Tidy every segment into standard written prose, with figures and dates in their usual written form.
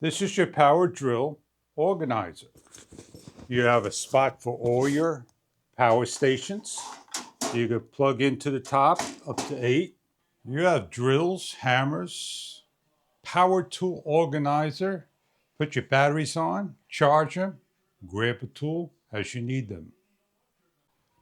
This is your power drill organizer. You have a spot for all your power stations. You can plug into the top up to 8. You have drills, hammers, power tool organizer. Put your batteries on, charge them, grab a tool as you need them.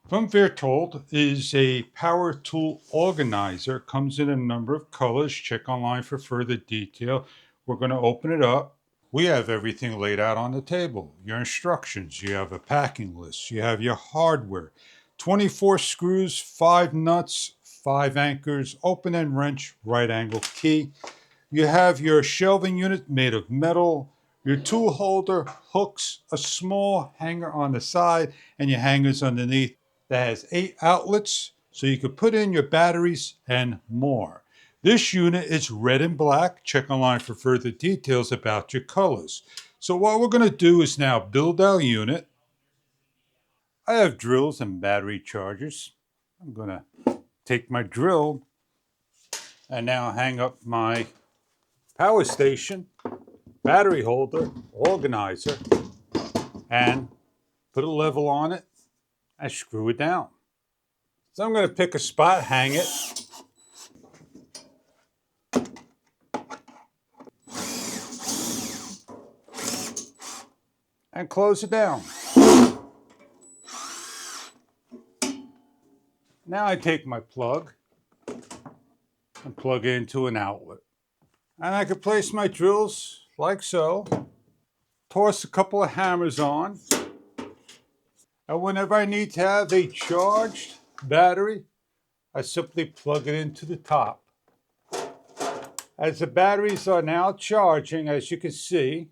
From Veitorld is a power tool organizer. Comes in a number of colors. Check online for further detail. We're going to open it up. We have everything laid out on the table. Your instructions, you have a packing list, you have your hardware, 24 screws, 5 nuts, 5 anchors, open end wrench, right angle key. You have your shelving unit made of metal, your tool holder, hooks, a small hanger on the side, and your hangers underneath that has 8 outlets so you can put in your batteries and more. This unit is red and black. Check online for further details about your colors. So what we're going to do is now build our unit. I have drills and battery chargers. I'm going to take my drill and now hang up my power station, battery holder, organizer, and put a level on it and screw it down. So I'm going to pick a spot, hang it, and close it down. Now I take my plug and plug it into an outlet. And I can place my drills like so, toss a couple of hammers on, and whenever I need to have a charged battery, I simply plug it into the top. As the batteries are now charging, as you can see,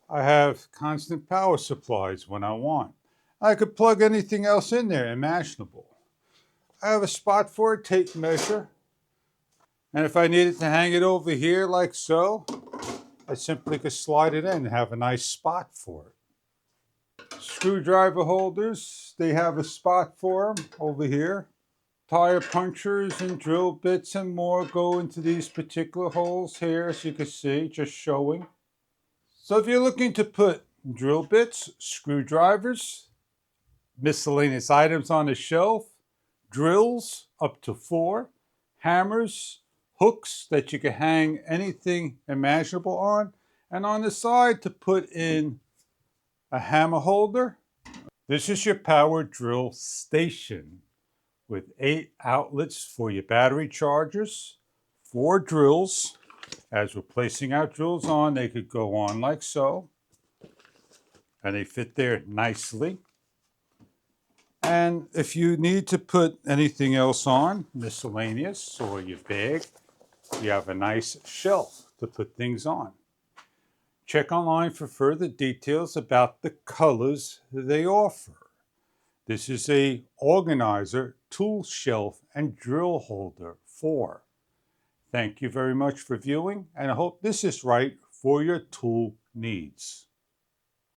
I have constant power supplies when I want. I could plug anything else in there imaginable. I have a spot for a tape measure. And if I needed to hang it over here like so, I simply could slide it in and have a nice spot for it. Screwdriver holders, they have a spot for them over here. Tire punchers and drill bits and more go into these particular holes here, as you can see, just showing. So if you're looking to put drill bits, screwdrivers, miscellaneous items on the shelf, drills up to 4, hammers, hooks that you can hang anything imaginable on, and on the side to put in a hammer holder. This is your power drill station with 8 outlets for your battery chargers, 4 drills. As we're placing our drills on, they could go on like so, and they fit there nicely. And if you need to put anything else on, miscellaneous or your bag, you have a nice shelf to put things on. Check online for further details about the colors they offer. This is a organizer, tool shelf, and drill holder 4. Thank you very much for viewing, and I hope this is right for your tool needs.